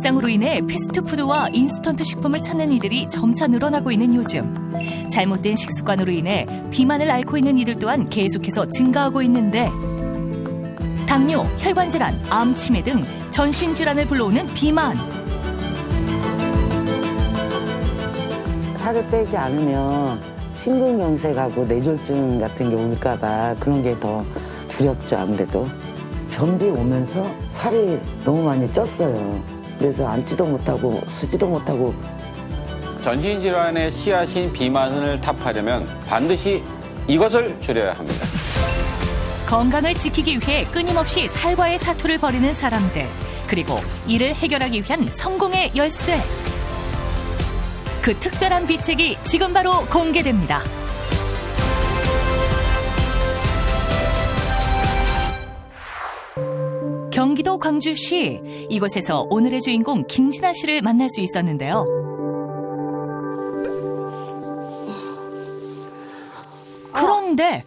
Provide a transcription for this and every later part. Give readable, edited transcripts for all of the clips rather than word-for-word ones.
일상으로 인해 패스트푸드와 인스턴트 식품을 찾는 이들이 점차 늘어나고 있는 요즘. 잘못된 식습관으로 인해 비만을 앓고 있는 이들 또한 계속해서 증가하고 있는데 당뇨, 혈관질환, 암, 치매 등 전신질환을 불러오는 비만. 살을 빼지 않으면 심근경색하고 뇌졸중 같은 게 올까 봐 그런 게 더 두렵죠. 아무래도 변비 오면서 살이 너무 많이 쪘어요. 그래서 앉지도 못하고 쓰지도 못하고. 전신질환의 씨앗인 비만을 타파하려면 반드시 이것을 줄여야 합니다. 건강을 지키기 위해 끊임없이 살과의 사투를 벌이는 사람들, 그리고 이를 해결하기 위한 성공의 열쇠. 그 특별한 비책이 지금 바로 공개됩니다. 경기도 광주시, 이곳에서 오늘의 주인공 김진아 씨를 만날 수 있었는데요. 그런데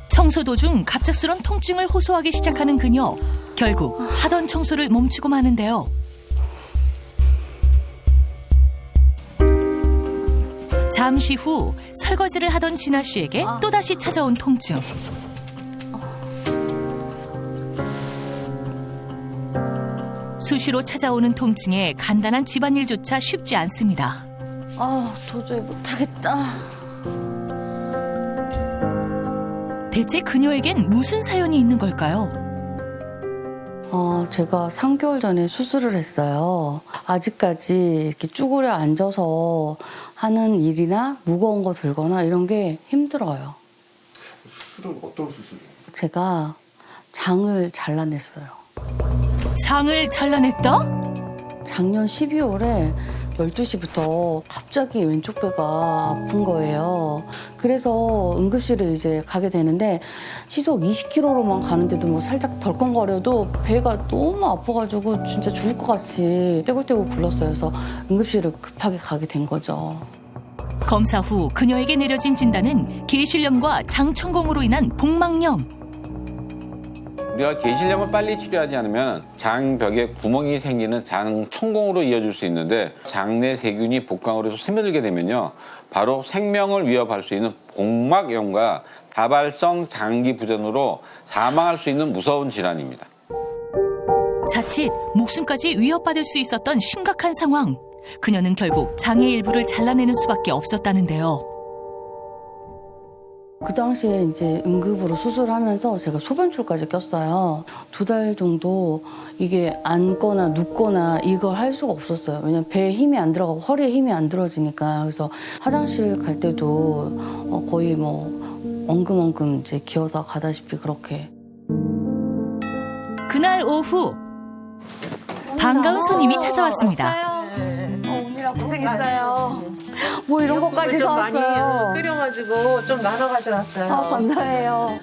청소 도중 갑작스런 통증을 호소하기 시작하는 그녀. 결국 하던 청소를 멈추고 마는데요. 잠시 후 설거지를 하던 진아 씨에게 또다시 찾아온 통증. 수시로 찾아오는 통증에 간단한 집안일조차 쉽지 않습니다. 도저히 못하겠다. 대체 그녀에겐 무슨 사연이 있는 걸까요? 제가 3개월 전에 수술을 했어요. 아직까지 이렇게 쭈그려 앉아서 하는 일이나 무거운 거 들거나 이런 게 힘들어요. 수술은 어떤 수술이에요? 제가 장을 잘라냈어요. 장을 잘라냈다? 작년 12월에 12시부터 갑자기 왼쪽 배가 아픈 거예요. 그래서 응급실에 이제 가게 되는데 시속 20km로만 가는데도 뭐 살짝 덜컹거려도 배가 너무 아파가지고 진짜 죽을 것 같이 떼굴떼굴 굴렀어요. 그래서 응급실을 급하게 가게 된 거죠. 검사 후 그녀에게 내려진 진단은 계실염과 장천공으로 인한 복막염. 우리가 계실염을 빨리 치료하지 않으면 장벽에 구멍이 생기는 장천공으로 이어질 수 있는데 장내 세균이 복강으로 해서 스며들게 되면요. 바로 생명을 위협할 수 있는 복막염과 다발성 장기 부전으로 사망할 수 있는 무서운 질환입니다. 자칫 목숨까지 위협받을 수 있었던 심각한 상황. 그녀는 결국 장의 일부를 잘라내는 수밖에 없었다는데요. 그 당시에 이제 응급으로 수술하면서 제가 소변줄까지 꼈어요. 2달 정도 이게 앉거나 눕거나 이걸 할 수가 없었어요. 왜냐면 배에 힘이 안 들어가고 허리에 힘이 안 들어지니까. 그래서 화장실 갈 때도 거의 뭐 엉금엉금 이제 기어서 가다시피 그렇게. 그날 오후 반가운 손님이 찾아왔습니다. 오늘아 고생했어요. 뭐 이런 것까지 사왔어요. 많이 끓여가지고 좀 나눠 가져왔어요. 감사해요.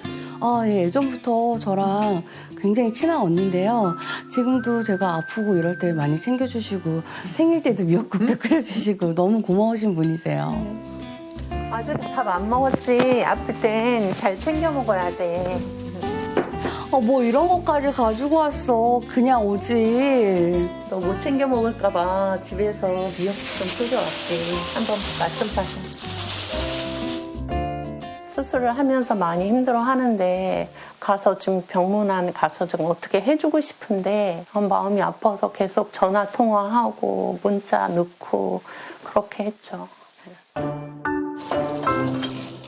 예, 예전부터 저랑 굉장히 친한 언니인데요. 지금도 제가 아프고 이럴 때 많이 챙겨주시고 생일 때도 미역국도 끓여주시고 너무 고마우신 분이세요. 아직 밥 안 먹었지. 아플 땐 잘 챙겨 먹어야 돼. 뭐 이런 것까지 가지고 왔어. 그냥 오지. 너 못 챙겨 먹을까 봐 집에서 미역국 좀 끓여왔지. 한번 맛 좀 봐서. 수술을 하면서 많이 힘들어 하는데 가서 좀 병문안 가서 좀 어떻게 해주고 싶은데 마음이 아파서 계속 전화 통화하고 문자 넣고 그렇게 했죠.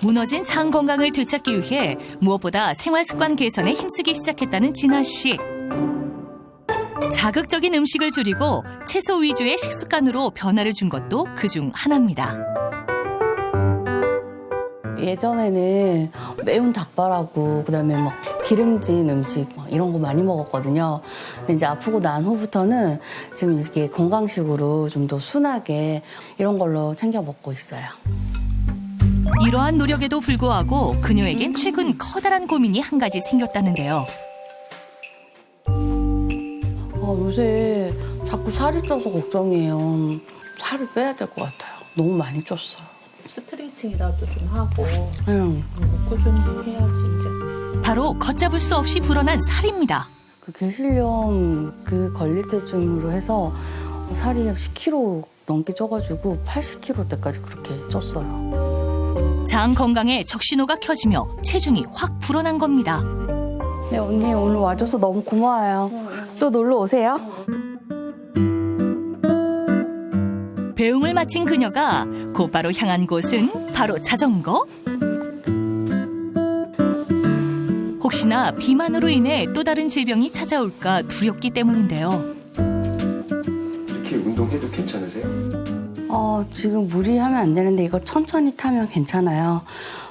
무너진 장 건강을 되찾기 위해 무엇보다 생활 습관 개선에 힘쓰기 시작했다는 진아 씨. 자극적인 음식을 줄이고 채소 위주의 식습관으로 변화를 준 것도 그중 하나입니다. 예전에는 매운 닭발하고 그다음에 막 기름진 음식 이런 거 많이 먹었거든요. 근데 이제 아프고 난 후부터는 지금 이렇게 건강식으로 좀 더 순하게 이런 걸로 챙겨 먹고 있어요. 이러한 노력에도 불구하고 그녀에겐 최근 커다란 고민이 한 가지 생겼다는데요. 요새 자꾸 살이 쪄서 걱정이에요. 살을 빼야 될 것 같아요. 너무 많이 쪘어요. 스트레칭이라도 좀 하고 응. 꾸준히 해야지 이제. 바로 걷잡을 수 없이 불어난 살입니다. 그 괴실염 그 걸릴 때쯤으로 해서 살이 10kg 넘게 쪄가지고 80kg대까지 그렇게 쪘어요. 장 건강에 적신호가 켜지며 체중이 확 불어난 겁니다. 네, 언니 오늘 와줘서 너무 고마워요. 또 놀러 오세요. 배웅을 마친 그녀가 곧바로 향한 곳은 바로 자전거? 혹시나 비만으로 인해 또 다른 질병이 찾아올까 두렵기 때문인데요. 이렇게 운동해도 괜찮으세요? 지금 무리하면 안 되는데 이거 천천히 타면 괜찮아요.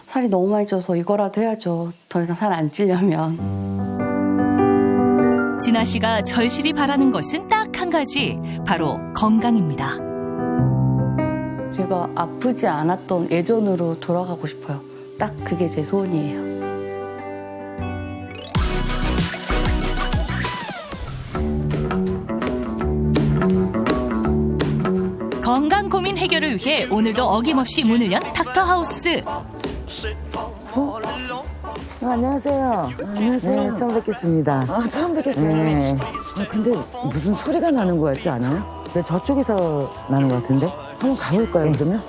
살이 너무 많이 쪄서 이거라도 해야죠. 더 이상 살 안 찌려면. 진아 씨가 절실히 바라는 것은 딱 한 가지, 바로 건강입니다. 제가 아프지 않았던 예전으로 돌아가고 싶어요. 딱 그게 제 소원이에요. 건강 고민 해결을 위해 오늘도 어김없이 문을 연 닥터하우스. 안녕하세요. 안녕하세요. 네, 처음 뵙겠습니다. 처음 뵙겠어요. 네. 근데 무슨 소리가 나는 것 같지 않아요? 왜 저쪽에서 나는 것 같은데? 한번 가볼까요, 그러면?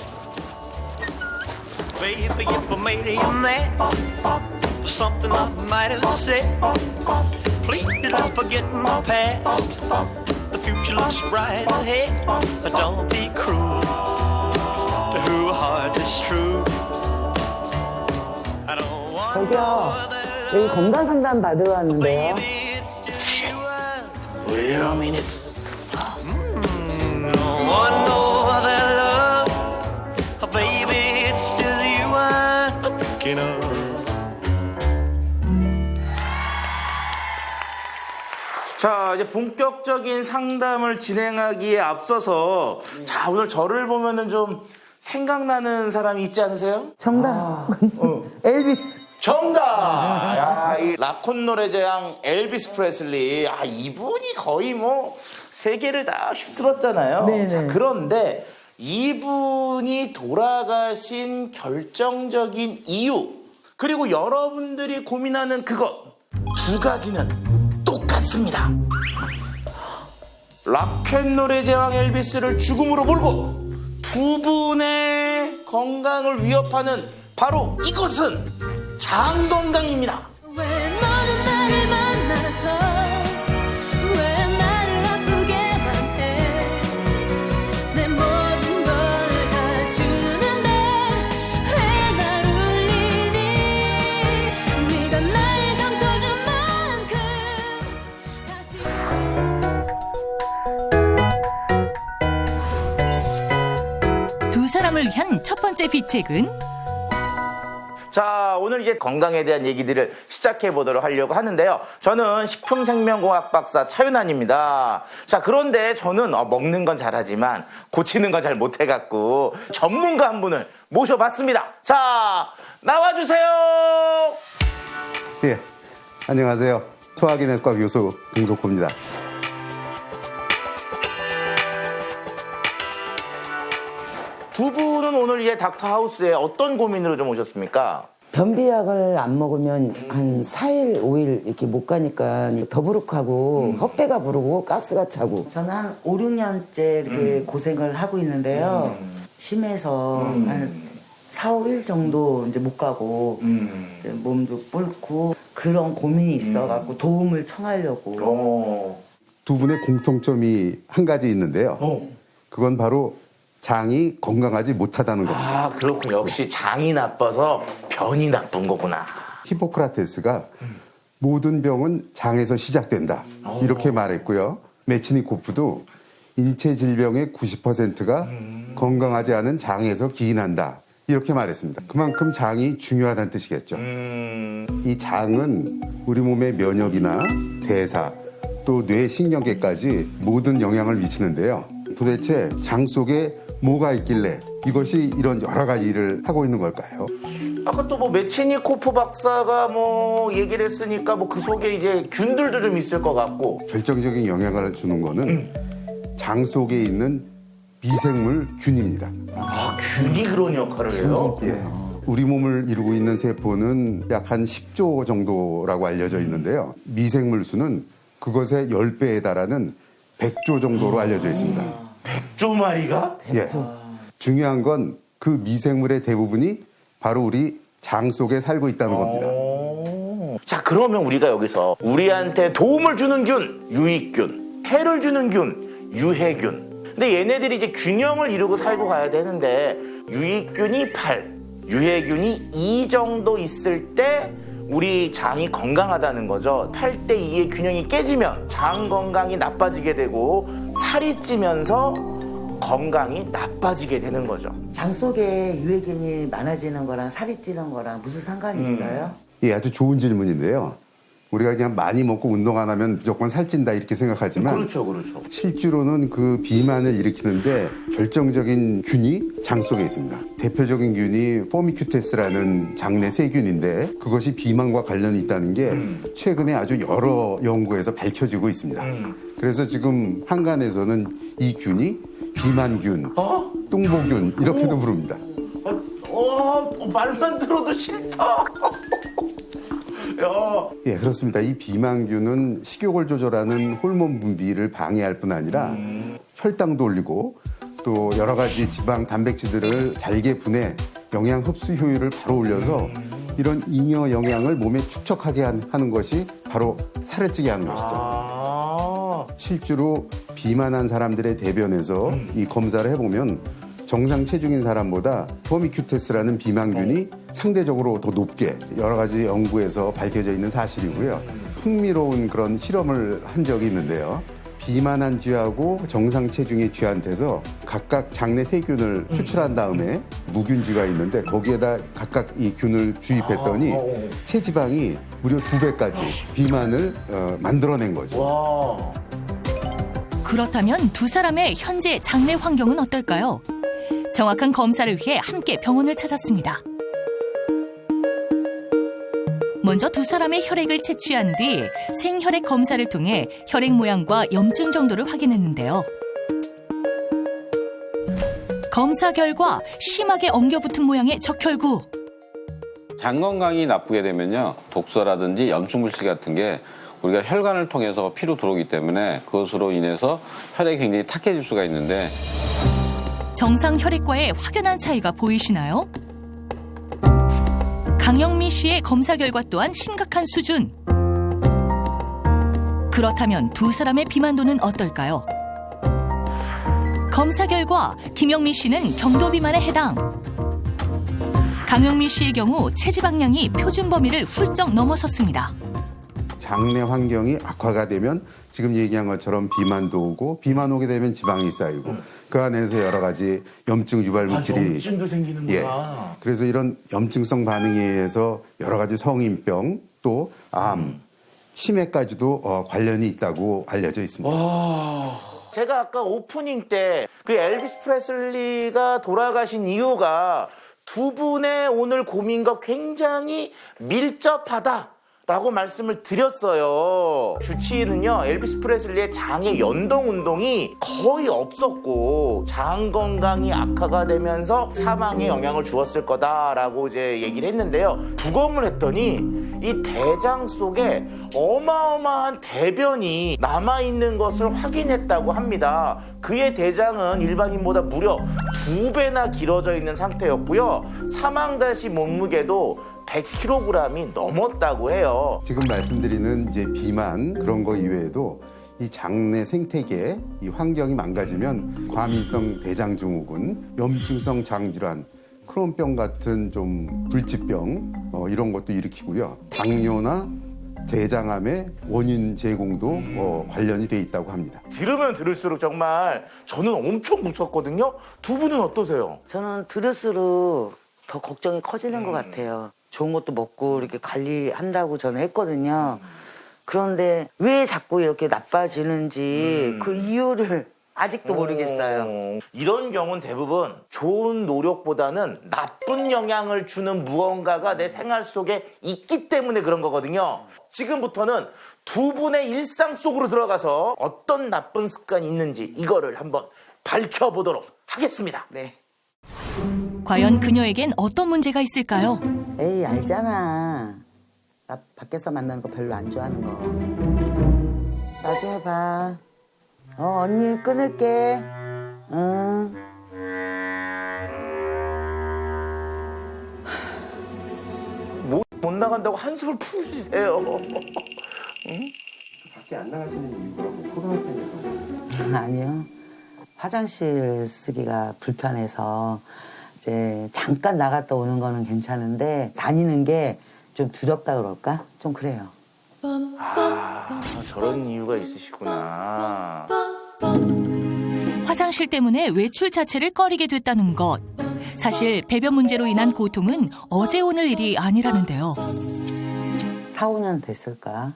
Baby, if I made you mad for something I might have said, please don't forget my past. The future looks bright ahead. Don't be cruel to who a heart is true. I don't want 저기요, 여기 건강 상담 받으러 왔는데요. baby, it's just you. Wait a minute. One more than love. Oh, baby, it's just you I'm thinking of. 자, 이제 본격적인 상담을 진행하기에 앞서서 자, 오늘 저를 보면은 좀 생각나는 사람이 있지 않으세요? 정답. 엘비스. 정답! 야, 이 락콘롤의 제왕 엘비스 프레슬리. 아, 이분이 거의 뭐 세계를 다 휩쓸었잖아요. 네네. 자, 그런데 이분이 돌아가신 결정적인 이유, 그리고 여러분들이 고민하는 그것 두 가지는 똑같습니다. 락앤롤의 제왕 엘비스를 죽음으로 몰고 두 분의 건강을 위협하는 바로 이것은 장 건강입니다. 왜 너는 나를 만나서 왜 나를 아프게만 해 내 모든 걸 다 주는데 왜 날 울리니 네가 날 감춰준 만큼 다시 두 사람을 위한 첫 번째 비책은 자, 오늘 이제 건강에 대한 얘기들을 시작해 보도록 하려고 하는데요. 저는 식품생명공학 박사 차윤환입니다. 자, 그런데 저는 먹는 건 잘하지만 고치는 건 잘 못해갖고 전문가 한 분을 모셔봤습니다. 자, 나와주세요. 예, 안녕하세요. 소화기내과 교수 동석호입니다. 두 분은 오늘 이제 닥터하우스에 어떤 고민으로 좀 오셨습니까? 변비약을 안 먹으면 한 4일, 5일 이렇게 못 가니까 더부룩하고 헛배가 부르고 가스가 차고. 저는 한 5, 6년째 이렇게 고생을 하고 있는데요. 심해서 한 4, 5일 정도 이제 못 가고 이제 몸도 뿔고 그런 고민이 있어갖고 도움을 청하려고. 두 분의 공통점이 한 가지 있는데요. 그건 바로 장이 건강하지 못하다는 겁니다. 아, 그렇군요. 역시 장이 나빠서 변이 나쁜 거구나. 히포크라테스가 모든 병은 장에서 시작된다. 이렇게 말했고요. 메치니코프도 인체 질병의 90%가 건강하지 않은 장에서 기인한다. 이렇게 말했습니다. 그만큼 장이 중요하다는 뜻이겠죠. 이 장은 우리 몸의 면역이나 대사, 또 뇌신경계까지 모든 영향을 미치는데요. 도대체 장 속에 뭐가 있길래 이것이 이런 여러 가지 일을 하고 있는 걸까요? 아까 또 뭐 메치니코프 박사가 뭐 얘기를 했으니까 뭐 그 속에 이제 균들도 좀 있을 것 같고. 결정적인 영향을 주는 거는 장 속에 있는 미생물 균입니다. 아, 균이 그런 역할을 해요? 예. 우리 몸을 이루고 있는 세포는 약 한 10조 정도라고 알려져 있는데요. 미생물 수는 그것의 10배에 달하는 100조 정도로 알려져 있습니다. 100조 마리가? 예. 중요한 건 그 미생물의 대부분이 바로 우리 장 속에 살고 있다는 겁니다. 자, 그러면 우리가 여기서 우리한테 도움을 주는 균, 유익균, 해를 주는 균, 유해균. 근데 얘네들이 이제 균형을 이루고 살고 가야 되는데 유익균이 8, 유해균이 2 정도 있을 때 우리 장이 건강하다는 거죠. 8대 2의 균형이 깨지면 장 건강이 나빠지게 되고 살이 찌면서 건강이 나빠지게 되는 거죠. 장 속에 유해균이 많아지는 거랑 살이 찌는 거랑 무슨 상관이 있어요? 예, 아주 좋은 질문인데요. 우리가 그냥 많이 먹고 운동 안 하면 무조건 살찐다 이렇게 생각하지만 그렇죠. 실제로는 그 비만을 일으키는데 결정적인 균이 장 속에 있습니다. 대표적인 균이 포미큐테스라는 장내 세균인데 그것이 비만과 관련이 있다는 게 최근에 아주 여러 연구에서 밝혀지고 있습니다. 그래서 지금 한간에서는 이 균이 비만균, 뚱보균 이렇게도 부릅니다. 말만 들어도 싫다. 예, 그렇습니다. 이 비만균은 식욕을 조절하는 호르몬 분비를 방해할 뿐 아니라 혈당도 올리고 또 여러 가지 지방, 단백질들을 잘게 분해 영양 흡수 효율을 바로 올려서 이런 잉여 영양을 몸에 축적하게 하는 것이 바로 살을 찌게 하는 것이죠. 실제로 비만한 사람들의 대변에서 이 검사를 해보면 정상 체중인 사람보다 포미큐테스라는 비만균이 상대적으로 더 높게 여러 가지 연구에서 밝혀져 있는 사실이고요. 흥미로운 그런 실험을 한 적이 있는데요. 비만한 쥐하고 정상 체중의 쥐한테서 각각 장내 세균을 추출한 다음에 무균쥐가 있는데 거기에다 각각 이 균을 주입했더니 체지방이 무려 2배까지 비만을 만들어낸 거죠. 그렇다면 두 사람의 현재 장내 환경은 어떨까요? 정확한 검사를 위해 함께 병원을 찾았습니다. 먼저 두 사람의 혈액을 채취한 뒤 생혈액 검사를 통해 혈액 모양과 염증 정도를 확인했는데요. 검사 결과 심하게 엉겨붙은 모양의 적혈구. 장 건강이 나쁘게 되면요, 독소라든지 염증물질 같은 게 우리가 혈관을 통해서 피로 들어오기 때문에 그것으로 인해서 혈액이 굉장히 탁해질 수가 있는데 정상 혈액과의 확연한 차이가 보이시나요? 강영미 씨의 검사 결과 또한 심각한 수준. 그렇다면 두 사람의 비만도는 어떨까요? 검사 결과 김영미 씨는 경도 비만에 해당. 강영미 씨의 경우 체지방량이 표준 범위를 훌쩍 넘어섰습니다. 장내 환경이 악화가 되면 지금 얘기한 것처럼 비만도 오고 비만 오게 되면 지방이 쌓이고 그 안에서 여러 가지 염증 유발 물질이 염증도 생기는구나. 예. 그래서 이런 염증성 반응에 의해서 여러 가지 성인병 또 암, 치매까지도 관련이 있다고 알려져 있습니다. 제가 아까 오프닝 때 그 엘비스 프레슬리가 돌아가신 이유가 두 분의 오늘 고민과 굉장히 밀접하다. 라고 말씀을 드렸어요. 주치의는요, 엘비스 프레슬리의 장의 연동 운동이 거의 없었고 장 건강이 악화가 되면서 사망에 영향을 주었을 거다라고 이제 얘기를 했는데요. 부검을 했더니 이 대장 속에 어마어마한 대변이 남아있는 것을 확인했다고 합니다. 그의 대장은 일반인보다 무려 2배나 길어져 있는 상태였고요. 사망 당시 몸무게도 100kg이 넘었다고 해요. 지금 말씀드리는 이제 비만 그런 거 이외에도 이 장내 생태계 이 환경이 망가지면 과민성 대장증후군, 염증성 장질환, 크론병 같은 좀 불치병 이런 것도 일으키고요. 당뇨나 대장암의 원인 제공도 관련이 돼 있다고 합니다. 들으면 들을수록 정말 저는 엄청 무섭거든요. 두 분은 어떠세요? 저는 들을수록 더 걱정이 커지는 것 같아요. 좋은 것도 먹고 이렇게 관리한다고 저는 했거든요. 그런데 왜 자꾸 이렇게 나빠지는지 그 이유를 아직도 모르겠어요. 이런 경우는 대부분 좋은 노력보다는 나쁜 영향을 주는 무언가가 내 생활 속에 있기 때문에 그런 거거든요. 지금부터는 두 분의 일상 속으로 들어가서 어떤 나쁜 습관이 있는지 이거를 한번 밝혀보도록 하겠습니다. 네. 과연 그녀에겐 어떤 문제가 있을까요? 에이, 알잖아. 나 밖에서 만나는 거 별로 안 좋아하는 거. 나중에 봐. 언니 끊을게. 응. 못 나간다고 한숨을 푸시세요. 밖에 안 나가시는 이유가 뭐 코로나 때문에 아니요. 화장실 쓰기가 불편해서 이제 잠깐 나갔다 오는 거는 괜찮은데 다니는 게 좀 두렵다 그럴까? 좀 그래요. 아, 저런 이유가 있으시구나. 화장실 때문에 외출 자체를 꺼리게 됐다는 것. 사실 배변 문제로 인한 고통은 어제 오늘 일이 아니라는데요. 4, 5년 됐을까?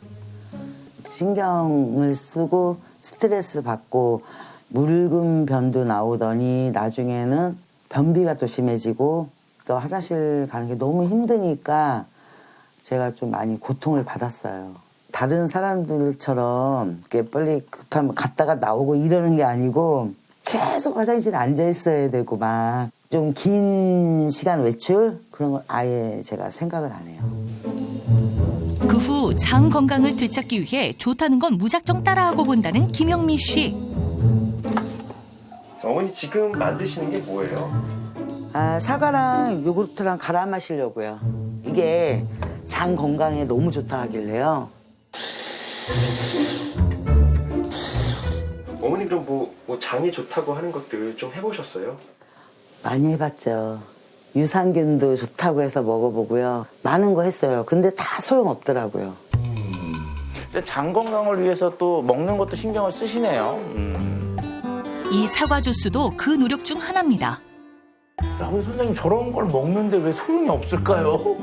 신경을 쓰고 스트레스 받고 묽은 변도 나오더니 나중에는 변비가 또 심해지고 그러니까 화장실 가는 게 너무 힘드니까 제가 좀 많이 고통을 받았어요. 다른 사람들처럼 이렇게 빨리 급하면 갔다가 나오고 이러는 게 아니고 계속 화장실에 앉아 있어야 되고 막 좀 긴 시간 외출 그런 걸 아예 제가 생각을 안 해요. 그 후 장 건강을 되찾기 위해 좋다는 건 무작정 따라하고 본다는 김영미 씨. 어머니 지금 만드시는 게 뭐예요? 사과랑 요구르트랑 갈아 마시려고요. 이게 장 건강에 너무 좋다 하길래요. 어머니 그럼 뭐 장이 좋다고 하는 것들 좀 해보셨어요? 많이 해봤죠. 유산균도 좋다고 해서 먹어보고요. 많은 거 했어요. 근데 다 소용없더라고요. 장 건강을 위해서 또 먹는 것도 신경을 쓰시네요. 이 사과 주스도 그 노력 중 하나입니다. 야, 우리 선생님 저런 걸 먹는데 왜 소용이 없을까요?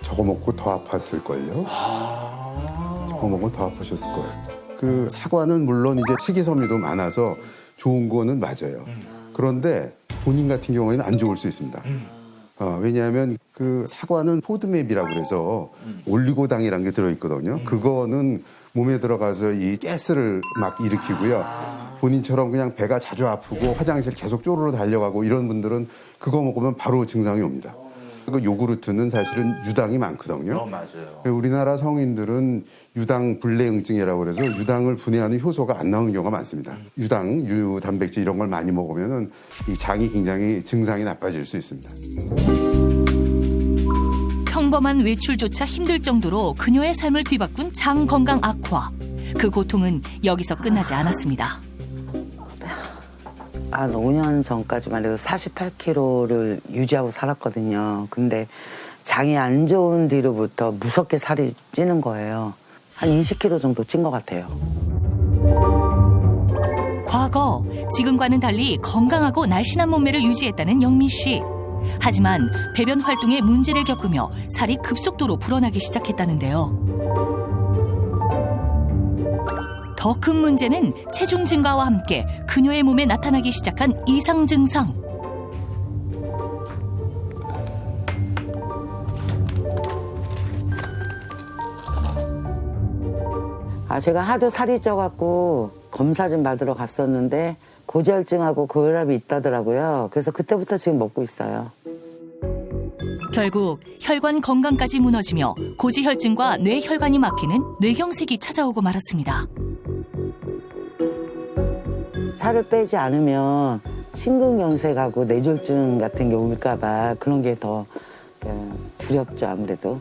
저거 먹고 더 아팠을걸요? 저거 먹고 더 아프셨을 거예요. 그 사과는 물론 이제 식이섬유도 많아서 좋은 거는 맞아요. 그런데 본인 같은 경우에는 안 좋을 수 있습니다. 왜냐하면 그 사과는 포드맵이라고 그래서 올리고당이라는 게 들어있거든요. 그거는 몸에 들어가서 이 가스를 막 일으키고요. 본인처럼 그냥 배가 자주 아프고 화장실 계속 쪼르르 달려가고 이런 분들은 그거 먹으면 바로 증상이 옵니다. 그 요구르트는 사실은 유당이 많거든요. 맞아요. 우리나라 성인들은 유당 불내응증이라고 그래서 유당을 분해하는 효소가 안 나오는 경우가 많습니다. 유당, 유단백질 이런 걸 많이 먹으면은 이 장이 굉장히 증상이 나빠질 수 있습니다. 평범한 외출조차 힘들 정도로 그녀의 삶을 뒤바꾼 장 건강 악화. 그 고통은 여기서 끝나지 않았습니다. 한 5년 전까지만 해도 48kg를 유지하고 살았거든요. 근데 장이 안 좋은 뒤로부터 무섭게 살이 찌는 거예요. 한 20kg 정도 찐 것 같아요. 과거 지금과는 달리 건강하고 날씬한 몸매를 유지했다는 영미 씨. 하지만 배변 활동에 문제를 겪으며 살이 급속도로 불어나기 시작했다는데요. 더 큰 문제는 체중 증가와 함께 그녀의 몸에 나타나기 시작한 이상 증상. 제가 하도 살이 쪄갖고 검사 좀 받으러 갔었는데 고지혈증하고 고혈압이 있다더라고요. 그래서 그때부터 지금 먹고 있어요. 결국 혈관 건강까지 무너지며 고지혈증과 뇌혈관이 막히는 뇌경색이 찾아오고 말았습니다. 살을 빼지 않으면 심근경색하고 뇌졸중 같은 게 올까 봐 그런 게 더 두렵죠, 아무래도.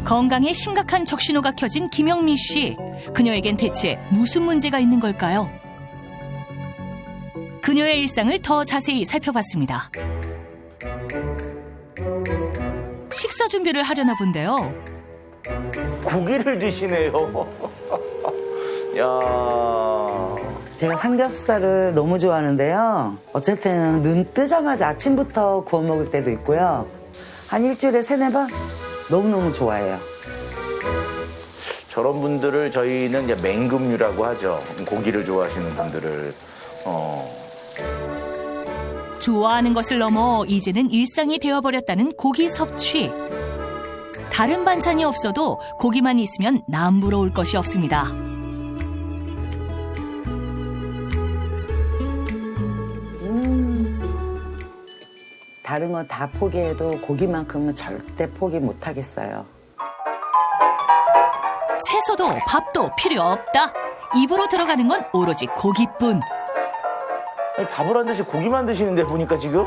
건강에 심각한 적신호가 켜진 김영미 씨. 그녀에겐 대체 무슨 문제가 있는 걸까요? 그녀의 일상을 더 자세히 살펴봤습니다. 식사 준비를 하려나 본데요. 고기를 드시네요. 야. 제가 삼겹살을 너무 좋아하는데요. 어쨌든 눈 뜨자마자 아침부터 구워 먹을 때도 있고요. 한 일주일에 3-4번? 너무너무 좋아해요. 저런 분들을 저희는 이제 맹금류라고 하죠. 고기를 좋아하시는 분들을. 좋아하는 것을 넘어 이제는 일상이 되어버렸다는 고기 섭취. 다른 반찬이 없어도 고기만 있으면 남부러울 것이 없습니다. 다른 거 다 포기해도 고기만큼은 절대 포기 못 하겠어요. 채소도 밥도 필요 없다. 입으로 들어가는 건 오로지 고기뿐. 아니, 밥을 안 드시 고기만 드시는데 보니까 지금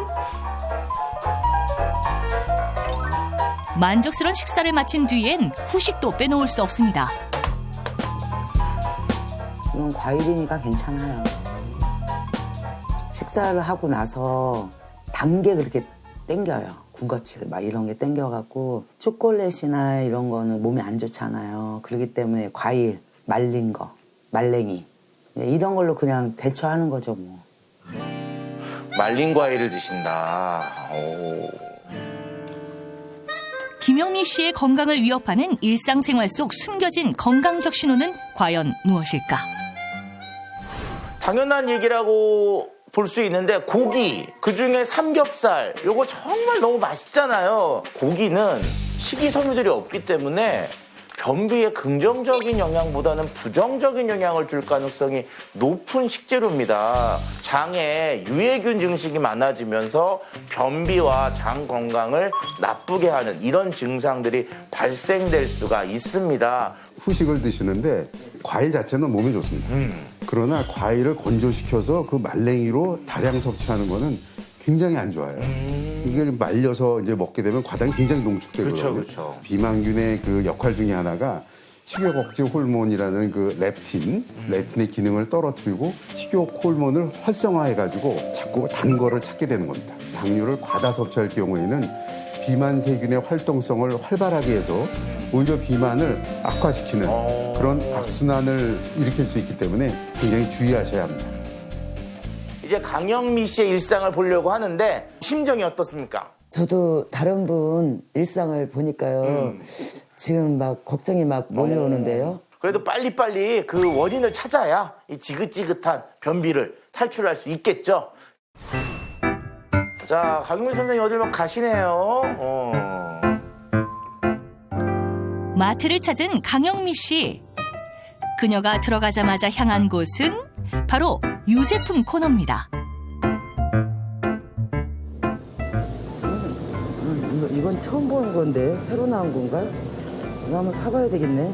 만족스러운 식사를 마친 뒤엔 후식도 빼놓을 수 없습니다. 이건 과일이니까 괜찮아요. 식사를 하고 나서 단 게 그렇게 땡겨요. 군것질 막 이런 게 땡겨갖고 초콜릿이나 이런 거는 몸에 안 좋잖아요. 그렇기 때문에 과일, 말린 거, 말랭이 이런 걸로 그냥 대처하는 거죠 뭐. 말린 과일을 드신다. 오. 김영미 씨의 건강을 위협하는 일상생활 속 숨겨진 건강적 신호는 과연 무엇일까? 당연한 얘기라고 볼 수 있는데 고기, 그중에 삼겹살 요거 정말 너무 맛있잖아요. 고기는 식이섬유들이 없기 때문에 변비에 긍정적인 영향보다는 부정적인 영향을 줄 가능성이 높은 식재료입니다. 장에 유해균 증식이 많아지면서 변비와 장 건강을 나쁘게 하는 이런 증상들이 발생될 수가 있습니다. 후식을 드시는데 과일 자체는 몸에 좋습니다. 그러나 과일을 건조시켜서 그 말랭이로 다량 섭취하는 거는 굉장히 안 좋아요. 이걸 말려서 이제 먹게 되면 과당이 굉장히 농축되거든요. 그렇죠. 비만균의 그 역할 중에 하나가 식욕 억제 호르몬이라는 그 렙틴의 기능을 떨어뜨리고 식욕 호르몬을 활성화해가지고 자꾸 단 거를 찾게 되는 겁니다. 당류를 과다 섭취할 경우에는 비만 세균의 활동성을 활발하게 해서 오히려 비만을 악화시키는 그런 악순환을 일으킬 수 있기 때문에 굉장히 주의하셔야 합니다. 이제 강영미 씨의 일상을 보려고 하는데 심정이 어떻습니까? 저도 다른 분 일상을 보니까요. 지금 막 걱정이 막 몰려오는데요. 그래도 빨리빨리 그 원인을 찾아야 이 지긋지긋한 변비를 탈출할 수 있겠죠. 자, 강영미 선생님 어딜 막 가시네요. 마트를 찾은 강영미 씨. 그녀가 들어가자마자 향한 곳은 바로 유제품 코너입니다. 이건 처음 보는 건데 새로 나온 건가? 이거 한번 사봐야 되겠네.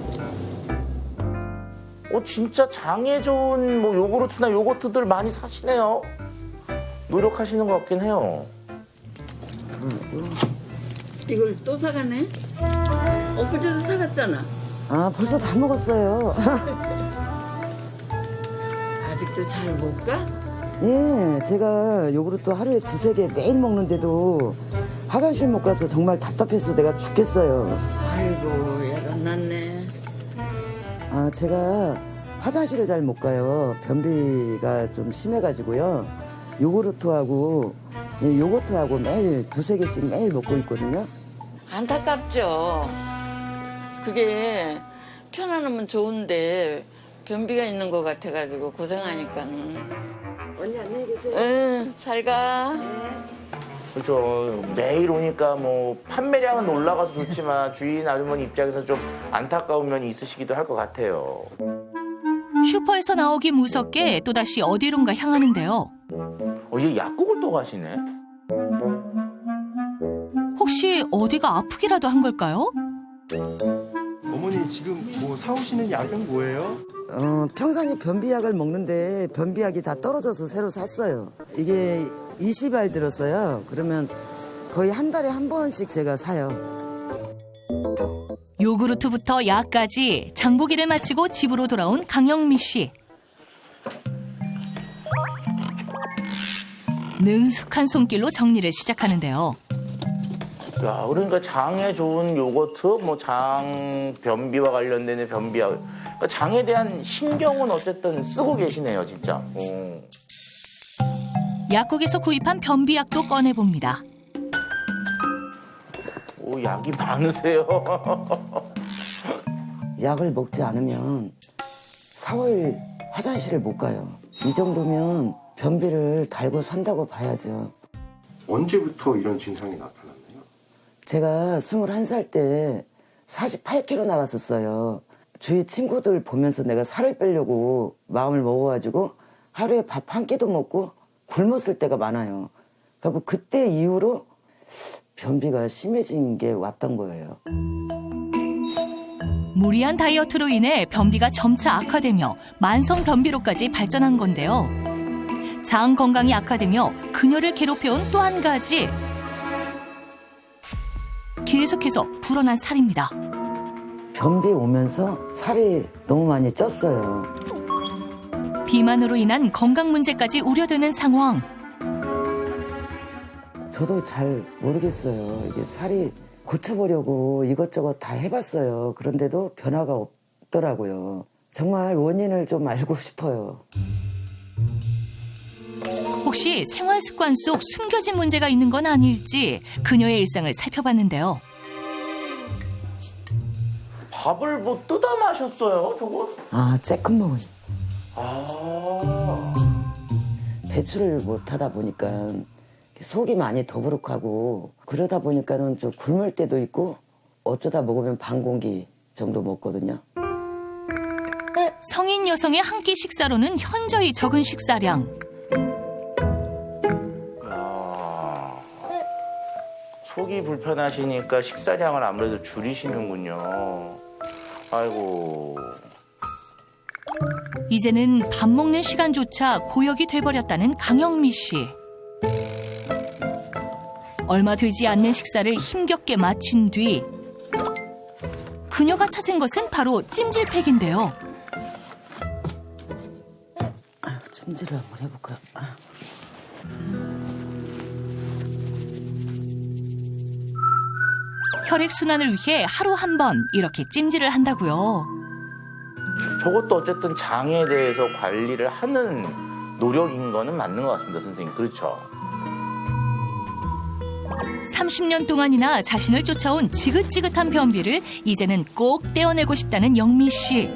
진짜 장에 좋은 뭐 요구르트나 요거트들 많이 사시네요. 노력하시는 것 같긴 해요. 이걸 또 사가네? 엊그제도 사갔잖아. 아 벌써 다 먹었어요. 아직도 잘 못 가? 예, 제가 요구르트 하루에 2-3개 매일 먹는데도 화장실 못 가서 정말 답답해서 내가 죽겠어요. 아이고, 애가 났네. 아, 제가 화장실을 잘 못 가요. 변비가 좀 심해가지고요. 요구르트하고 매일 2-3개씩 매일 먹고 있거든요. 안타깝죠. 그게 편안하면 좋은데 변비가 있는 것 같아가지고 고생하니까. 언니 안녕히 계세요. 응, 잘 가. 그렇죠. 매일 오니까 뭐 판매량은 올라가서 좋지만 주인 아주머니 입장에서 좀 안타까운 면이 있으시기도 할 것 같아요. 슈퍼에서 나오기 무섭게 또다시 어디론가 향하는데요. 이제 약국을 또 가시네. 혹시 어디가 아프기라도 한 걸까요? 어머니 지금 뭐 사오시는 약은 뭐예요? 평상에 변비약을 먹는데 변비약이 다 떨어져서 새로 샀어요. 이게 20알 들었어요. 그러면 거의 한 달에 한 번씩 제가 사요. 요구르트부터 약까지 장보기를 마치고 집으로 돌아온 강영미 씨. 능숙한 손길로 정리를 시작하는데요. 야, 그러니까 장에 좋은 요거트, 뭐 장 변비와 관련된 변비약. 그러니까 장에 대한 신경은 어쨌든 쓰고 계시네요, 진짜. 약국에서 구입한 변비약도 꺼내봅니다. 오, 약이 많으세요. 약을 먹지 않으면 4일 화장실을 못 가요. 이 정도면 변비를 달고 산다고 봐야죠. 언제부터 이런 증상이 나타났나요? 제가 21살 때 48kg 나갔었어요. 주위 친구들 보면서 내가 살을 빼려고 마음을 먹어가지고 하루에 밥 한 끼도 먹고 굶었을 때가 많아요. 그리고 그때 이후로 변비가 심해진 게 왔던 거예요. 무리한 다이어트로 인해 변비가 점차 악화되며 만성 변비로까지 발전한 건데요. 장 건강이 악화되며 그녀를 괴롭혀온 또 한 가지. 계속해서 불어난 살입니다. 변비 오면서 살이 너무 많이 쪘어요. 비만으로 인한 건강 문제까지 우려되는 상황. 저도 잘 모르겠어요. 이게 살이 고쳐보려고 이것저것 다 해봤어요. 그런데도 변화가 없더라고요. 정말 원인을 좀 알고 싶어요. 혹시 생활 습관 속 숨겨진 문제가 있는 건 아닐지 그녀의 일상을 살펴봤는데요. 밥을 뭐 뜯어 마셨어요, 저거? 아, 쬐끔 먹으니. 아. 배출을 못 하다 보니까 속이 많이 더부룩하고 그러다 보니까는 좀 굶을 때도 있고 어쩌다 먹으면 반 공기 정도 먹거든요. 성인 여성의 한 끼 식사로는 현저히 적은 식사량. 속이 불편하시니까 식사량을 아무래도 줄이시는군요. 아이고. 이제는 밥 먹는 시간조차 고역이 돼버렸다는 강영미 씨. 얼마 되지 않는 식사를 힘겹게 마친 뒤 그녀가 찾은 것은 바로 찜질팩인데요. 찜질을 한번 해볼까요? 혈액순환을 위해 하루 한 번 이렇게 찜질을 한다고요. 저것도 어쨌든 장에 대해서 관리를 하는 노력인 거는 맞는 것 같습니다, 선생님. 그렇죠? 30년 동안이나 자신을 쫓아온 지긋지긋한 변비를 이제는 꼭 떼어내고 싶다는 영미 씨.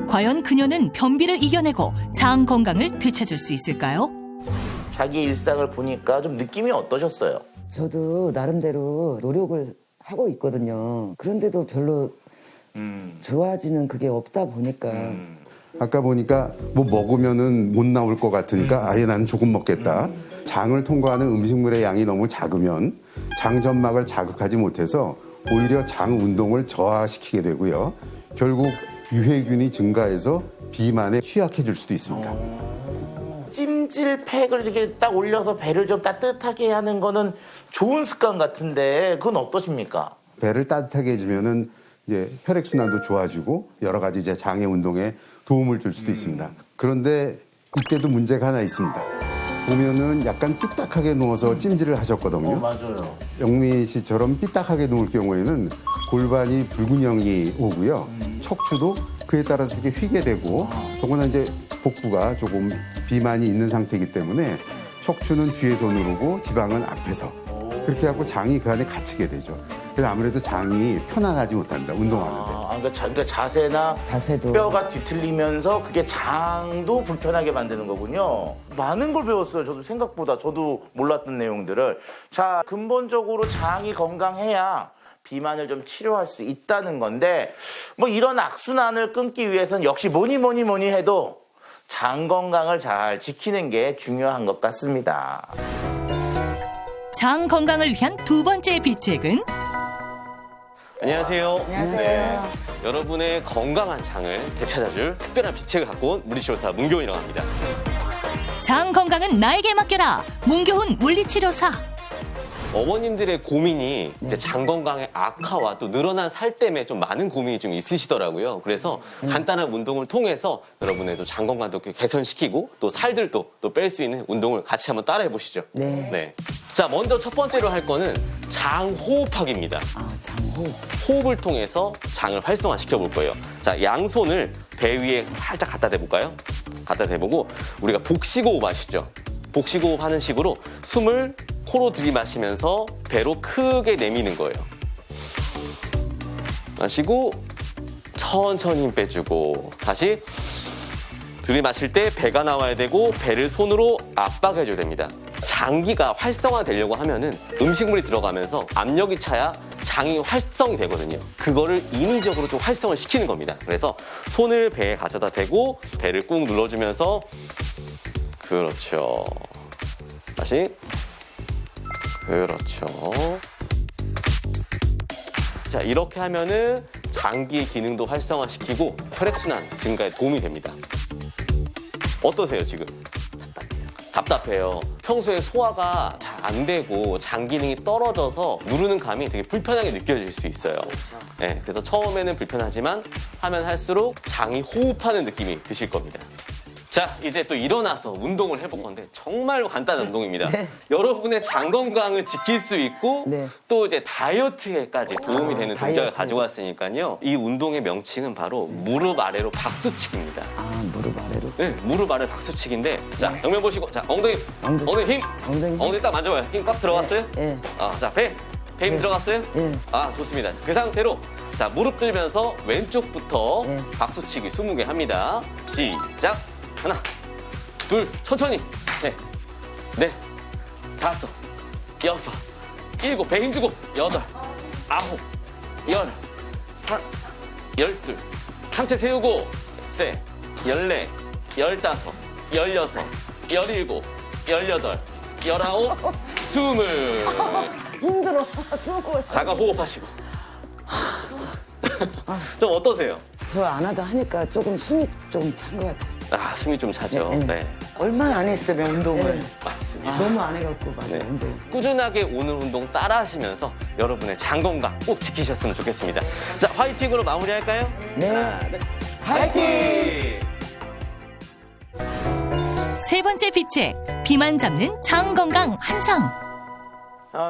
과연 그녀는 변비를 이겨내고 장 건강을 되찾을 수 있을까요? 자기 일상을 보니까 좀 느낌이 어떠셨어요? 저도 나름대로 노력을 하고 있거든요. 그런데도 별로 좋아지는 그게 없다 보니까 아까 보니까 뭐 먹으면은 못 나올 것 같으니까 아예 나는 조금 먹겠다. 장을 통과하는 음식물의 양이 너무 작으면 장점막을 자극하지 못해서 오히려 장 운동을 저하시키게 되고요. 결국 유해균이 증가해서 비만에 취약해질 수도 있습니다. 찜질팩을 이렇게 딱 올려서 배를 좀 따뜻하게 하는 거는 좋은 습관 같은데 그건 어떠십니까? 배를 따뜻하게 해주면은 이제 혈액순환도 좋아지고 여러 가지 이제 장의 운동에 도움을 줄 수도 있습니다. 그런데 이때도 문제가 하나 있습니다. 보면은 약간 삐딱하게 누워서 찜질을 하셨거든요. 맞아요. 영미 씨처럼 삐딱하게 누울 경우에는 골반이 불균형이 오고요. 척추도 그에 따라서 이렇게 휘게 되고 더구나 이제 복부가 조금 비만이 있는 상태이기 때문에 척추는 뒤에서 누르고 지방은 앞에서 그렇게 하고 장이 그 안에 갇히게 되죠. 그래서 아무래도 장이 편안하지 못합니다. 운동하는데. 그러니까 자세나 자세도 뼈가 뒤틀리면서 그게 장도 불편하게 만드는 거군요. 많은 걸 배웠어요. 저도 생각보다 저도 몰랐던 내용들을. 자, 근본적으로 장이 건강해야 비만을 좀 치료할 수 있다는 건데 뭐 이런 악순환을 끊기 위해서는 역시 뭐니 해도 장 건강을 잘 지키는 게 중요한 것 같습니다. 장 건강을 위한 두 번째 비책은 안녕하세요. 네, 여러분의 건강한 장을 되찾아줄 특별한 비책을 갖고 온 물리치료사 문교훈이라고 합니다. 장 건강은 나에게 맡겨라. 문교훈 물리치료사. 어머님들의 고민이 이제 장 건강의 악화와 또 늘어난 살 때문에 좀 많은 고민이 좀 있으시더라고요. 그래서 간단한 운동을 통해서 여러분의 또 장 건강도 개선시키고 또 살들도 또 뺄 수 있는 운동을 같이 한번 따라해 보시죠. 네. 자, 먼저 첫 번째로 할 거는 장호흡하기입니다. 장호흡. 호흡을 통해서 장을 활성화시켜 볼 거예요. 자, 양손을 배 위에 살짝 갖다 대볼까요? 갖다 대보고 우리가 복식호흡 아시죠? 복식호흡 하는 식으로 숨을 코로 들이마시면서 배로 크게 내미는 거예요. 마시고 천천히 힘 빼주고 다시 들이마실 때 배가 나와야 되고 배를 손으로 압박해줘야 됩니다. 장기가 활성화되려고 하면은 음식물이 들어가면서 압력이 차야 장이 활성이 되거든요. 그거를 인위적으로 좀 활성을 시키는 겁니다. 그래서 손을 배에 가져다 대고 배를 꾹 눌러주면서 그렇죠. 다시 그렇죠. 자, 이렇게 하면은 장기의 기능도 활성화시키고 혈액순환 증가에 도움이 됩니다. 어떠세요, 지금? 답답해요. 평소에 소화가 잘 안 되고 장 기능이 떨어져서 누르는 감이 되게 불편하게 느껴질 수 있어요. 네, 그래서 처음에는 불편하지만 하면 할수록 장이 호흡하는 느낌이 드실 겁니다. 자, 이제 또 일어나서 운동을 해볼 건데 정말 간단한 운동입니다. 여러분의 장 건강을 지킬 수 있고 네. 또 이제 다이어트에까지 도움이 되는 동작을 다이어트. 가지고 왔으니까요. 이 운동의 명칭은 바로 무릎 아래로 박수치기입니다. 아, 무릎 아래로. 네, 무릎 아래 박수치기인데 자, 정면 보시고 자, 엉덩이 힘. 엉덩이 딱 만져봐요. 힘 꽉 들어갔어요? 예. 아, 자, 배 힘 들어갔어요? 예. 아, 좋습니다. 그 상태로 자, 무릎 들면서 왼쪽부터 예. 박수치기 20개 합니다. 시작. 하나, 둘, 천천히. 넷, 다섯, 여섯, 일곱, 배 힘주고. 여덟, 아홉, 열, 열둘, 상체 세우고. 셋, 14, 15, 16, 17, 18, 19, 20. 힘들어. 숨을. 자가 호흡하시고. 좀 어떠세요? 저 안 하다 하니까 조금 숨이 좀 찬 것 같아요. 아, 숨이 좀 차죠. 네, 네. 네. 얼마나 안 했으면 운동을. 네, 맞습니다. 너무 안 해갖고 맞아요. 네. 운동. 꾸준하게 오늘 운동 따라 하시면서 여러분의 장 건강 꼭 지키셨으면 좋겠습니다. 자, 화이팅으로 마무리할까요? 네. 하나, 둘, 화이팅! 세 번째 비책, 비만 잡는 장 건강 한상.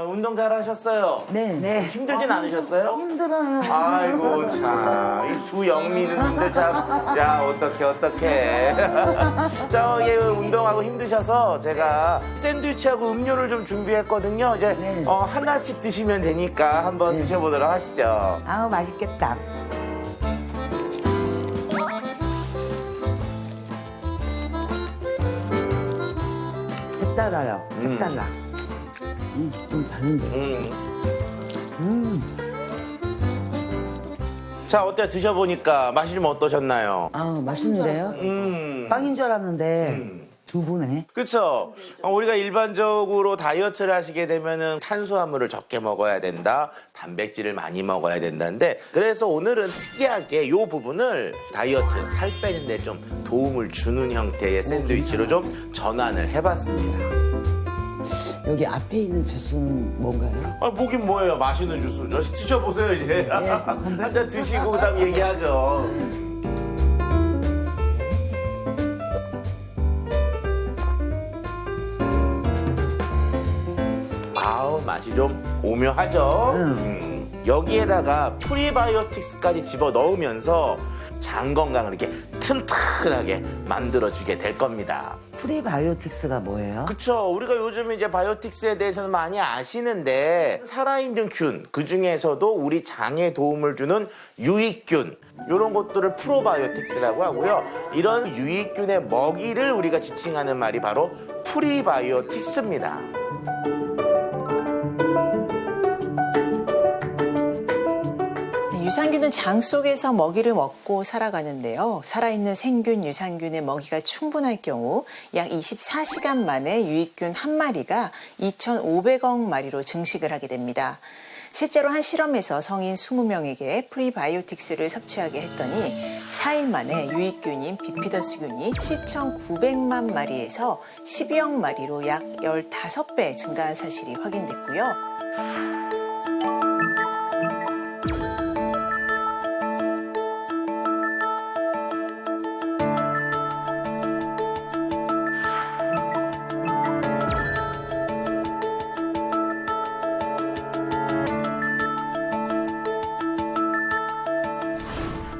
운동 잘 하셨어요? 네. 힘들진 않으셨어요? 힘들어요. 아이고 참, 이 두 영미는들 참, 야 어떡해. 저기 운동하고 힘드셔서 제가 샌드위치하고 음료를 좀 준비했거든요. 이제 네. 하나씩 드시면 되니까 한번 드셔보도록 하시죠. 아우, 맛있겠다. 색달라요. 색달라. 좀 다른데. 자, 어때요? 드셔보니까 맛이 좀 어떠셨나요? 아, 맛있는데요? 빵인 줄 알았는데 두부네. 그렇죠. 우리가 일반적으로 다이어트를 하시게 되면은 탄수화물을 적게 먹어야 된다, 단백질을 많이 먹어야 된다는데, 그래서 오늘은 특이하게 이 부분을 다이어트, 살 빼는데 좀 도움을 주는 형태의 샌드위치로 좀 전환을 해봤습니다. 여기 앞에 있는 주스는 뭔가요? 뭐긴 뭐예요? 마시는 주스죠. 드셔보세요 이제. 한 잔 드시고 그다음 얘기하죠. 아우, 맛이 좀 오묘하죠. 여기에다가 프리바이오틱스까지 집어 넣으면서 장 건강을 이렇게 튼튼하게 만들어주게 될 겁니다. 프리바이오틱스가 뭐예요? 그쵸. 우리가 요즘 이제 바이오틱스에 대해서는 많이 아시는데, 살아있는 균, 그 중에서도 우리 장에 도움을 주는 유익균, 이런 것들을 프로바이오틱스라고 하고요. 이런 유익균의 먹이를 우리가 지칭하는 말이 바로 프리바이오틱스입니다. 유산균은 장 속에서 먹이를 먹고 살아가는데요. 살아있는 생균, 유산균의 먹이가 충분할 경우 약 24시간 만에 유익균 한 마리가 2,500억 마리로 증식을 하게 됩니다. 실제로 한 실험에서 성인 20명에게 프리바이오틱스를 섭취하게 했더니 4일 만에 유익균인 비피더스균이 7,900만 마리에서 12억 마리로 약 15배 증가한 사실이 확인됐고요.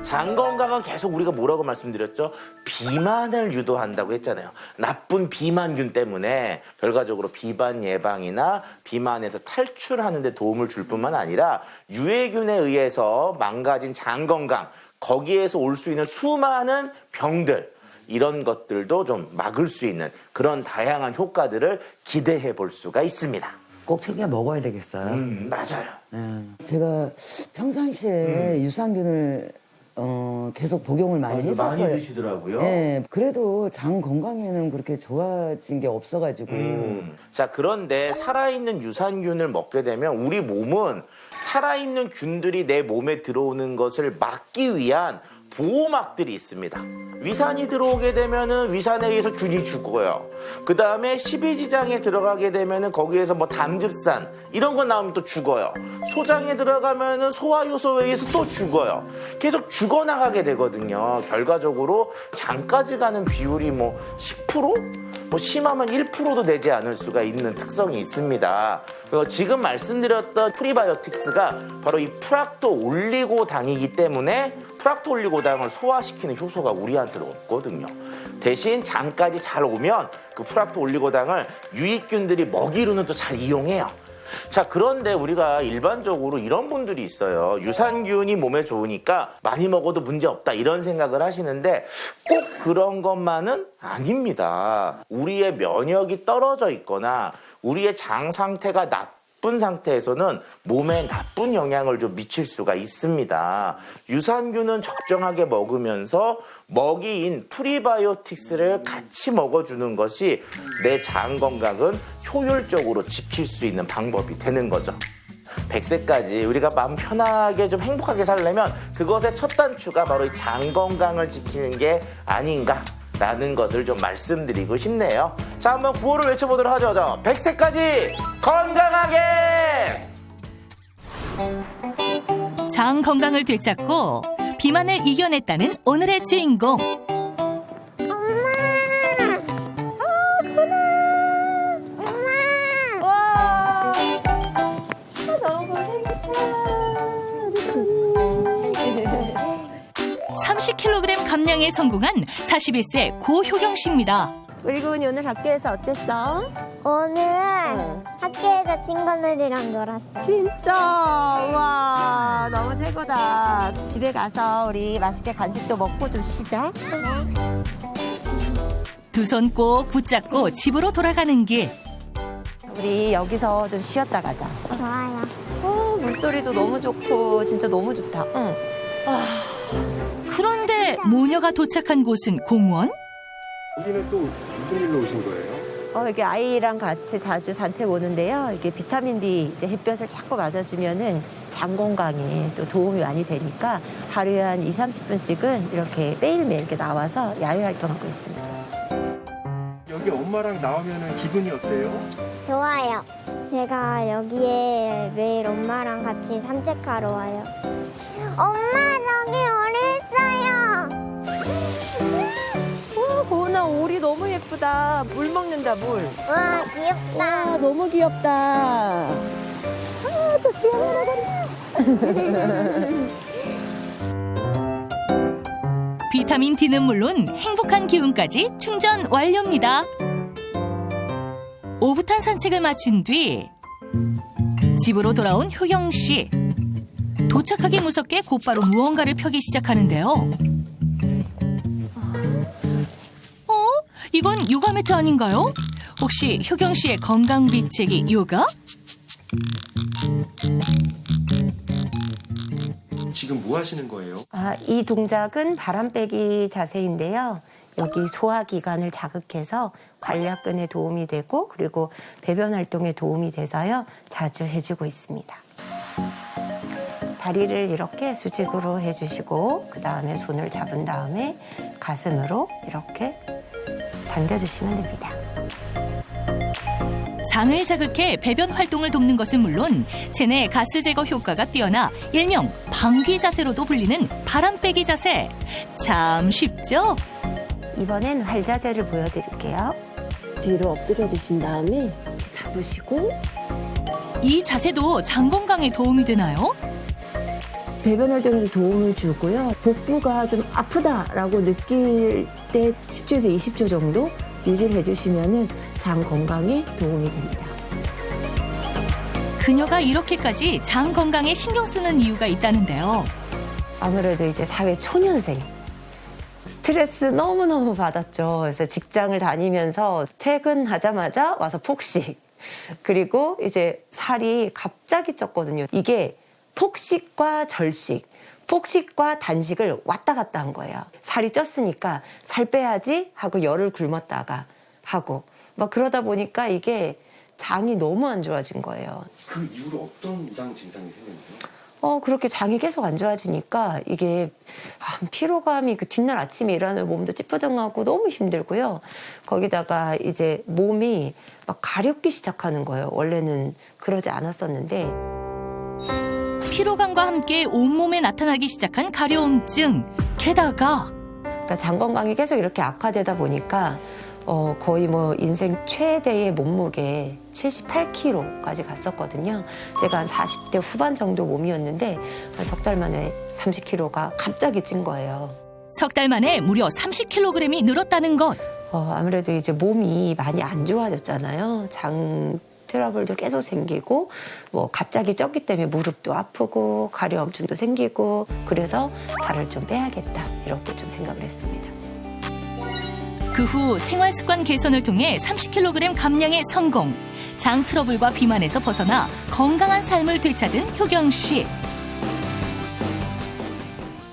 장 건강은 계속 우리가 뭐라고 말씀드렸죠? 비만을 유도한다고 했잖아요. 나쁜 비만균 때문에 결과적으로 비만 예방이나 비만에서 탈출하는 데 도움을 줄 뿐만 아니라 유해균에 의해서 망가진 장 건강, 거기에서 올 수 있는 수많은 병들, 이런 것들도 좀 막을 수 있는 그런 다양한 효과들을 기대해 볼 수가 있습니다. 꼭 챙겨 먹어야 되겠어요. 맞아요. 제가 평상시에 유산균을 계속 복용을 많이 했었어요. 많이 드시더라고요. 네, 그래도 장 건강에는 그렇게 좋아진 게 없어가지고. 자, 그런데 살아있는 유산균을 먹게 되면 우리 몸은 살아있는 균들이 내 몸에 들어오는 것을 막기 위한 보호막들이 있습니다. 위산이 들어오게 되면은 위산에 의해서 균이 죽어요. 그 다음에 십이지장에 들어가게 되면은 거기에서 뭐 담즙산 이런 거 나오면 또 죽어요. 소장에 들어가면은 소화효소에 의해서 또 죽어요. 계속 죽어나가게 되거든요. 결과적으로 장까지 가는 비율이 뭐 10%? 뭐 심하면 1%도 되지 않을 수가 있는 특성이 있습니다. 지금 말씀드렸던 프리바이오틱스가 바로 이 프락토 올리고당이기 때문에 프락토 올리고당을 소화시키는 효소가 우리한테는 없거든요. 대신 장까지 잘 오면 그 프락토 올리고당을 유익균들이 먹이로는 또 잘 이용해요. 자, 그런데 우리가 일반적으로 이런 분들이 있어요. 유산균이 몸에 좋으니까 많이 먹어도 문제 없다 이런 생각을 하시는데 꼭 그런 것만은 아닙니다. 우리의 면역이 떨어져 있거나 우리의 장 상태가 나쁜 상태에서는 몸에 나쁜 영향을 좀 미칠 수가 있습니다. 유산균은 적정하게 먹으면서 먹이인 프리바이오틱스를 같이 먹어주는 것이 내 장 건강은 효율적으로 지킬 수 있는 방법이 되는 거죠. 100세까지 우리가 마음 편하게 좀 행복하게 살려면 그것의 첫 단추가 바로 이 장 건강을 지키는 게 아닌가라는 것을 좀 말씀드리고 싶네요. 자, 한번 구호를 외쳐보도록 하죠. 100세까지 건강하게! 장 건강을 되찾고 비만을 이겨냈다는 오늘의 주인공. 와. 너무 고생했다. 30kg 감량에 성공한 41세 고효경 씨입니다. 우리 고은이 오늘 학교에서 어땠어? 오늘 학교에서 친구들이랑 놀았어. 진짜? 와, 너무 최고다. 집에 가서 우리 맛있게 간식도 먹고 좀 쉬자. 네. 두 손 꼭 붙잡고 집으로 돌아가는 길. 우리 여기서 좀 쉬었다 가자. 좋아요. 물소리도 너무 좋고 진짜 너무 좋다. 응. 그런데 모녀가 도착한 곳은 공원? 여기는 또 무슨 일로 오신 거예요? 이게 아이랑 같이 자주 산책 오는데요. 이게 비타민 D 이제 햇볕을 자꾸 맞아주면은 장 건강에 또 도움이 많이 되니까 하루에 한 20-30분씩은 이렇게 매일매일 이렇게 나와서 야외 활동하고 있습니다. 여기 엄마랑 나오면 기분이 어때요? 좋아요. 제가 여기에 매일 엄마랑 같이 산책하러 와요. 엄마, 여기 오리 있어요. 고은아, 오리 너무 예쁘다. 물 먹는다, 물. 와, 귀엽다. 와, 너무 귀엽다. 또 수영하러 간다. 비타민 D는 물론 행복한 기운까지 충전 완료입니다. 오붓한 산책을 마친 뒤 집으로 돌아온 효경 씨. 도착하기 무섭게 곧바로 무언가를 펴기 시작하는데요. 이건 요가 매트 아닌가요? 혹시 효경 씨의 건강 비책이 요가? 지금 뭐 하시는 거예요? 이 동작은 바람 빼기 자세인데요. 여기 소화기관을 자극해서 관략근에 도움이 되고 그리고 배변 활동에 도움이 돼서요. 자주 해주고 있습니다. 다리를 이렇게 수직으로 해주시고 그 다음에 손을 잡은 다음에 가슴으로 이렇게 당겨주시면 됩니다. 장을 자극해 배변 활동을 돕는 것은 물론 체내 가스 제거 효과가 뛰어나 일명 방귀 자세로도 불리는 바람 빼기 자세. 참 쉽죠? 이번엔 활자세를 보여드릴게요. 뒤로 엎드려 주신 다음에 잡으시고 이 자세도 장 건강에 도움이 되나요? 배변 활동에 도움을 주고요. 복부가 좀 아프다라고 느낄 때 10초에서 20초 정도 유지를 해주시면은 장 건강에 도움이 됩니다. 그녀가 이렇게까지 장 건강에 신경 쓰는 이유가 있다는데요. 아무래도 이제 사회 초년생. 스트레스 너무너무 받았죠. 그래서 직장을 다니면서 퇴근하자마자 와서 폭식. 그리고 이제 살이 갑자기 쪘거든요. 이게 폭식과 절식. 폭식과 단식을 왔다 갔다 한 거예요. 살이 쪘으니까 살 빼야지 하고 열을 굶었다가 하고 막 그러다 보니까 이게 장이 너무 안 좋아진 거예요. 그 이후로 어떤 이상 증상이 생겼나요? 그렇게 장이 계속 안 좋아지니까 이게 피로감이 그 뒷날 아침에 일어나면 몸도 찌뿌둥하고 너무 힘들고요. 거기다가 이제 몸이 막 가렵기 시작하는 거예요. 원래는 그러지 않았었는데. 피로감과 함께 온몸에 나타나기 시작한 가려움증. 게다가 그러니까 장 건강이 계속 이렇게 악화되다 보니까 거의 뭐 인생 최대의 몸무게 78kg까지 갔었거든요. 제가 한 40대 후반 정도 몸이었는데 한 석 달 만에 30kg가 갑자기 찐 거예요. 석 달 만에 무려 30kg이 늘었다는 것. 아무래도 이제 몸이 많이 안 좋아졌잖아요. 장 트러블도 계속 생기고 뭐 갑자기 쪘기 때문에 무릎도 아프고 가려움증도 생기고 그래서 살을 좀 빼야겠다 이렇게 좀 생각을 했습니다. 그 후 생활습관 개선을 통해 30kg 감량에 성공. 장 트러블과 비만에서 벗어나 건강한 삶을 되찾은 효경 씨.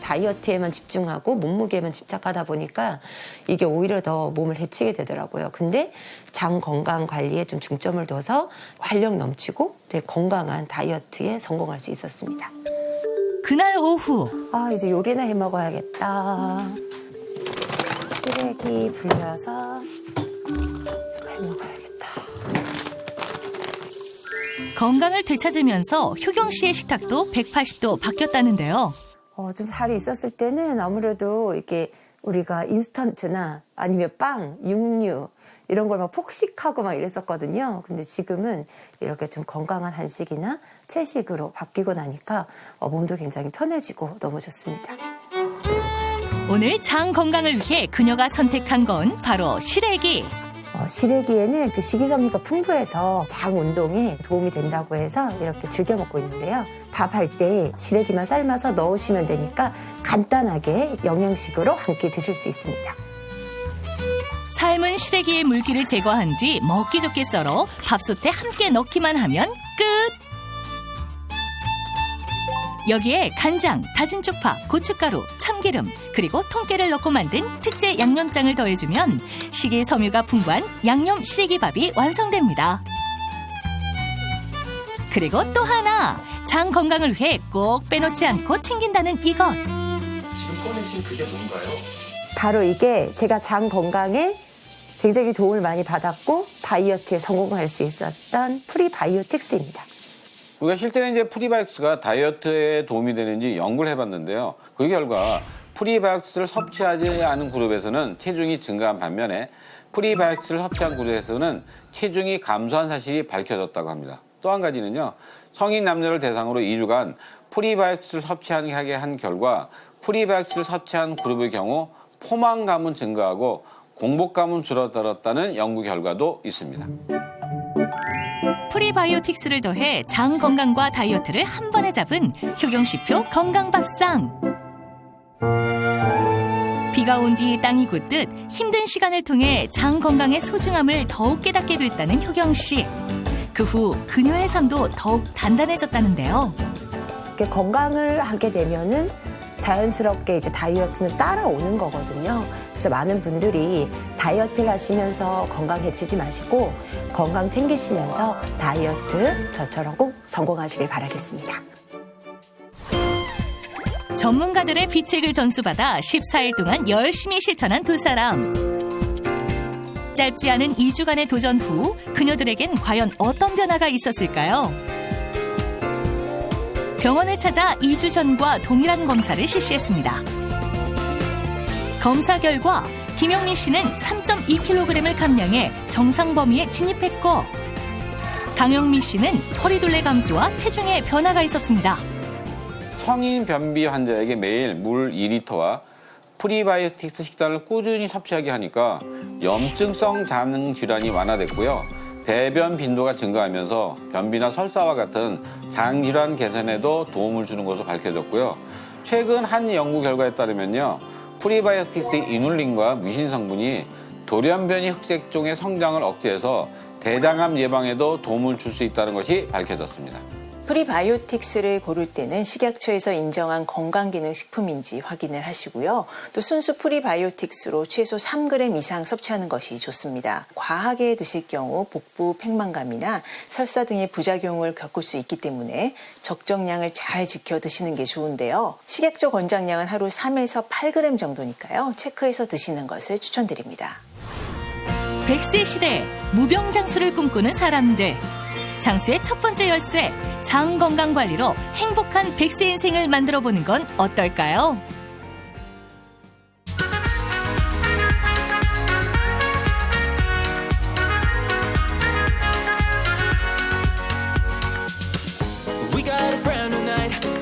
다이어트에만 집중하고 몸무게에만 집착하다 보니까 이게 오히려 더 몸을 해치게 되더라고요. 근데 장 건강 관리에 좀 중점을 둬서 활력 넘치고 되게 건강한 다이어트에 성공할 수 있었습니다. 그날 오후. 이제 요리나 해 먹어야겠다. 시래기 불려서 해 먹어야겠다. 건강을 되찾으면서 효경 씨의 식탁도 180도 바뀌었다는데요. 좀 살이 있었을 때는 아무래도 이렇게 우리가 인스턴트나 아니면 빵, 육류 이런 걸 막 폭식하고 막 이랬었거든요. 근데 지금은 이렇게 좀 건강한 한식이나 채식으로 바뀌고 나니까 몸도 굉장히 편해지고 너무 좋습니다. 오늘 장 건강을 위해 그녀가 선택한 건 바로 시래기. 시래기에는 그 식이섬유가 풍부해서 장 운동에 도움이 된다고 해서 이렇게 즐겨 먹고 있는데요. 밥할 때 시래기만 삶아서 넣으시면 되니까 간단하게 영양식으로 함께 드실 수 있습니다. 삶은 시래기의 물기를 제거한 뒤 먹기 좋게 썰어 밥솥에 함께 넣기만 하면 끝! 여기에 간장, 다진 쪽파, 고춧가루, 참기름, 그리고 통깨를 넣고 만든 특제 양념장을 더해주면 식이섬유가 풍부한 양념 시래기밥이 완성됩니다. 그리고 또 하나, 장 건강을 위해 꼭 빼놓지 않고 챙긴다는 이것. 지금 꺼내신 그게 뭔가요? 바로 이게 제가 장 건강에 굉장히 도움을 많이 받았고 다이어트에 성공할 수 있었던 프리바이오틱스입니다. 우리가 실제로 이제 프리바이오틱스가 다이어트에 도움이 되는지 연구를 해봤는데요. 그 결과 프리바이오틱스를 섭취하지 않은 그룹에서는 체중이 증가한 반면에 프리바이오틱스를 섭취한 그룹에서는 체중이 감소한 사실이 밝혀졌다고 합니다. 또 한 가지는요. 성인 남녀를 대상으로 2주간 프리바이오틱스를 섭취하게 한 결과 프리바이오틱스를 섭취한 그룹의 경우 포만감은 증가하고 공복감은 줄어들었다는 연구 결과도 있습니다. 프리바이오틱스를 더해 장 건강과 다이어트를 한 번에 잡은 효경씨표 건강밥상. 비가 온 뒤 땅이 굳듯 힘든 시간을 통해 장 건강의 소중함을 더욱 깨닫게 됐다는 효경씨. 그 후 그녀의 삶도 더욱 단단해졌다는데요. 건강을 하게 되면은 자연스럽게 이제 다이어트는 따라오는 거거든요. 그래서 많은 분들이 다이어트를 하시면서 건강 해치지 마시고 건강 챙기시면서 다이어트 저처럼 꼭 성공하시길 바라겠습니다. 전문가들의 비책을 전수받아 14일 동안 열심히 실천한 두 사람. 짧지 않은 2주간의 도전 후 그녀들에겐 과연 어떤 변화가 있었을까요? 병원을 찾아 2주 전과 동일한 검사를 실시했습니다. 검사 결과 김영민 씨는 3.2kg을 감량해 정상 범위에 진입했고 강영민 씨는 허리둘레 감소와 체중에 변화가 있었습니다. 성인 변비 환자에게 매일 물 2리터와 프리바이오틱스 식단을 꾸준히 섭취하게 하니까 염증성 장응 질환이 완화됐고요. 배변 빈도가 증가하면서 변비나 설사와 같은 장 질환 개선에도 도움을 주는 것으로 밝혀졌고요. 최근 한 연구 결과에 따르면요. 프리바이오틱스의 이눌린과 뮤신 성분이 돌연변이 흑색종의 성장을 억제해서 대장암 예방에도 도움을 줄 수 있다는 것이 밝혀졌습니다. 프리바이오틱스를 고를 때는 식약처에서 인정한 건강기능식품인지 확인을 하시고요. 또 순수 프리바이오틱스로 최소 3g 이상 섭취하는 것이 좋습니다. 과하게 드실 경우 복부 팽만감이나 설사 등의 부작용을 겪을 수 있기 때문에 적정량을 잘 지켜 드시는 게 좋은데요. 식약처 권장량은 하루 3에서 8g 정도니까요. 체크해서 드시는 것을 추천드립니다. 100세 시대에 무병장수를 꿈꾸는 사람들. 장수의 첫 번째 열쇠, 장 건강 관리로 행복한 100세 인생을 만들어 보는 건 어떨까요? We got a brand new night.